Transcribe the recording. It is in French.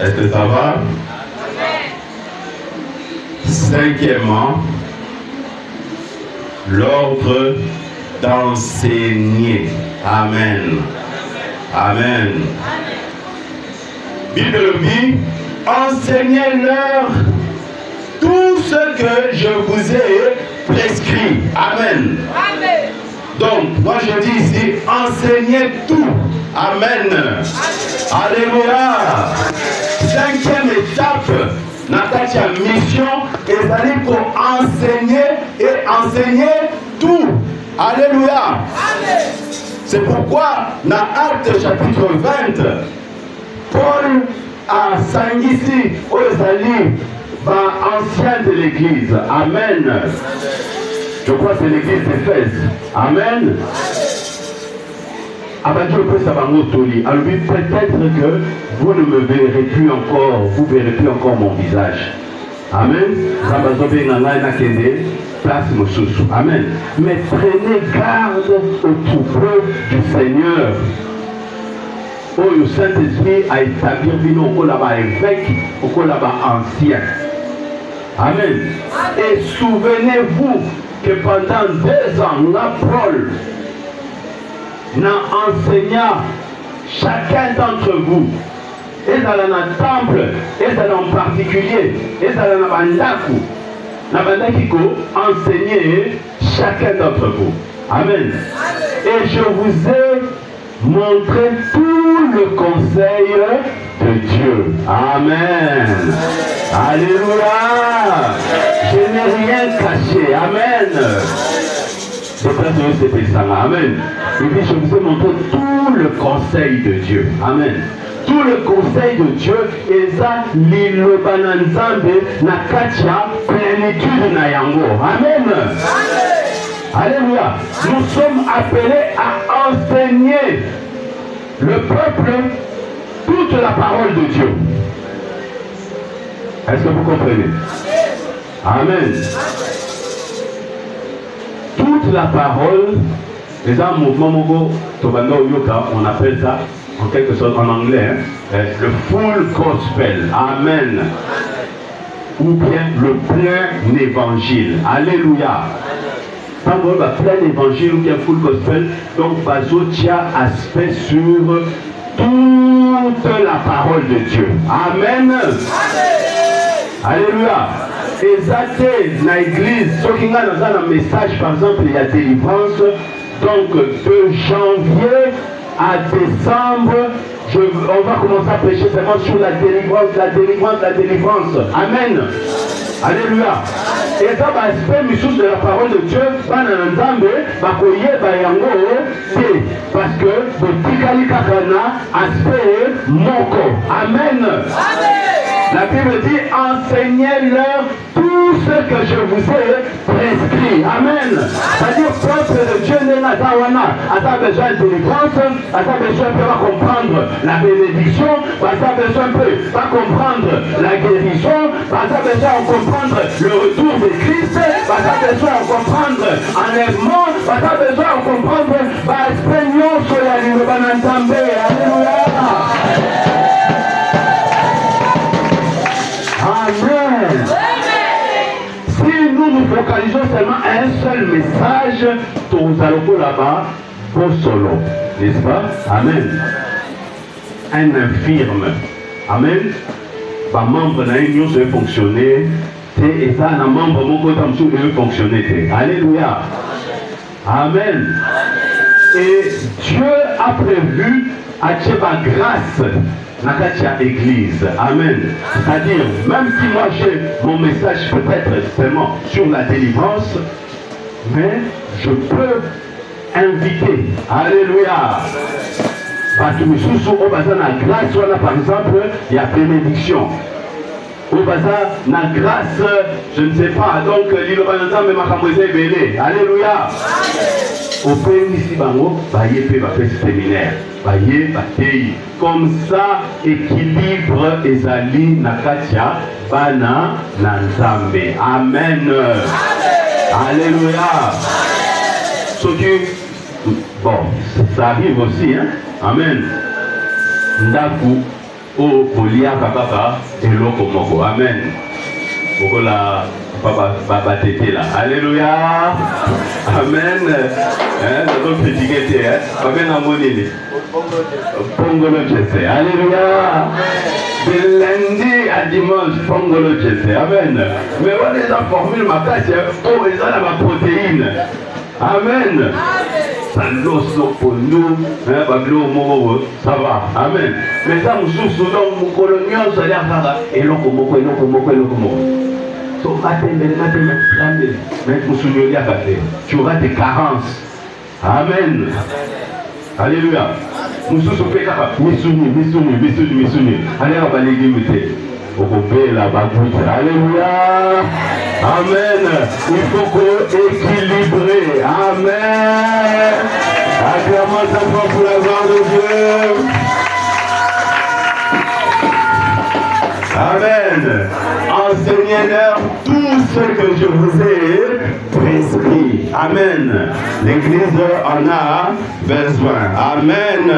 Est-ce que ça va? Cinquièmement, l'ordre d'enseigner. Amen. Amen. Bible dit, enseignez-leur tout ce que je vous ai prescrit. Amen. Amen. Donc, moi je dis ici, enseignez tout. Amen. Alléluia. Cinquième étape, notre mission est pour enseigner et enseigner tout. Alléluia. Amen. C'est pourquoi, dans Actes chapitre 20, Paul a sangisi aux alliés anciens de l'église. Amen. Je crois que c'est l'église d'Éphèse. Amen. Alors peut-être que vous ne me verrez plus encore, vous ne verrez plus encore mon visage. Amen. Amen. Mais prenez garde au troupeau du Seigneur. Oh, le Saint-Esprit a établi au là-bas évêque, au là-bas ancien. Amen. Et souvenez-vous que pendant 2 ans, Paul n'a enseigné chacun d'entre vous. Et dans le temple, et dans en particulier, et dans la bandaku, la bandaku enseigner chacun d'entre vous. Amen. Et je vous ai montré tout le conseil de Dieu. Amen. Alléluia. Je n'ai rien caché. Amen. Amen. Et puis je vous ai montré tout le conseil de Dieu. Amen. Tout le conseil de Dieu est ça, l'Ilobananzambe, Nakatia, plénitude Nayango. Amen. Alléluia. Nous sommes appelés à enseigner le peuple toute la parole de Dieu. Est-ce que vous comprenez? Amen. Toute la parole, les un mouvement Mogo, Tobando Yoka, on appelle ça en quelque sorte en anglais, le full gospel. Amen. Ou bien le plein évangile. Alléluia. Quand on va plein évangile ou bien full gospel, donc Bazotia aspect sur toute la parole de Dieu. Amen. Alléluia. Exacté dans l'église, ce qui a dans un message, par exemple, il y a délivrance, donc de janvier à décembre, on va commencer à prêcher seulement sur la délivrance, la délivrance, la délivrance. Amen. Alléluia. Et ça va aspect missus de la parole de Dieu, parce que le Tikali Kakana aspect moko. Amen. La Bible dit, enseignez-leur tout ce que je vous ai prescrit. Amen. C'est-à-dire, peuple de Dieu n'est pas Tawana. A besoin de délivrance, a besoin de comprendre la bénédiction, a besoin de comprendre la guérison, a besoin de comprendre le retour de Christ, a besoin de comprendre enlèvement, a besoin de comprendre l'espérance sur la ligne banantambe. Alléluia. Amen. Si nous nous focalisons seulement à un seul message, nous allons là-bas pour solo, n'est-ce pas? Amen. Un infirme. Amen. Un membre d'un union peut fonctionner. Et ça, un membre mon côté peut fonctionner. Alléluia. Amen. Et Dieu a prévu à Dieu par grâce. Nakatia Église. Amen. C'est-à-dire, même si moi j'ai mon message peut-être seulement sur la délivrance, mais je peux inviter. Alléluia. Parce que sous au bazar la grâce, par exemple, il y a bénédiction. Au bazar, la grâce, je ne sais pas, donc l'île Bananza me m'a belé. Alléluia. Au pays ici, bango, baye pe va faire séminaire. Baye batei. Comme ça, équilibre ezali nakatia bana nanzambe. Amen. Alléluia. Ce qui, bon, ça arrive aussi, hein. Amen. Ndaku, o kolia kaka eloko moko. Amen. Okola papa tete là. Alléluia. Amen. Donc critiquer amen amonini. Pongolo Jesse. Alléluia. De lundi à dimanche, Pongolo Jesse. Amen. Mais on les a formés ma casse pour les a la protéine. Amen. Ça l'osso pour nous, ça va. Amen. Mais ça nous soucie dans mon colonial, ça y a et l'on comme so matin, mais vous souvenez tu auras des carences. Amen. Alléluia. Nous sommes misuni. Allez, on va les limiter. Au compé la bagouche. Alléluia. Amen. Il faut que équilibrer. Amen. Acclamons sa foi pour la gloire de Dieu. Amen. Enseignez-leur tout ce que je vous ai prescrit. Amen. L'Église en a besoin. Amen.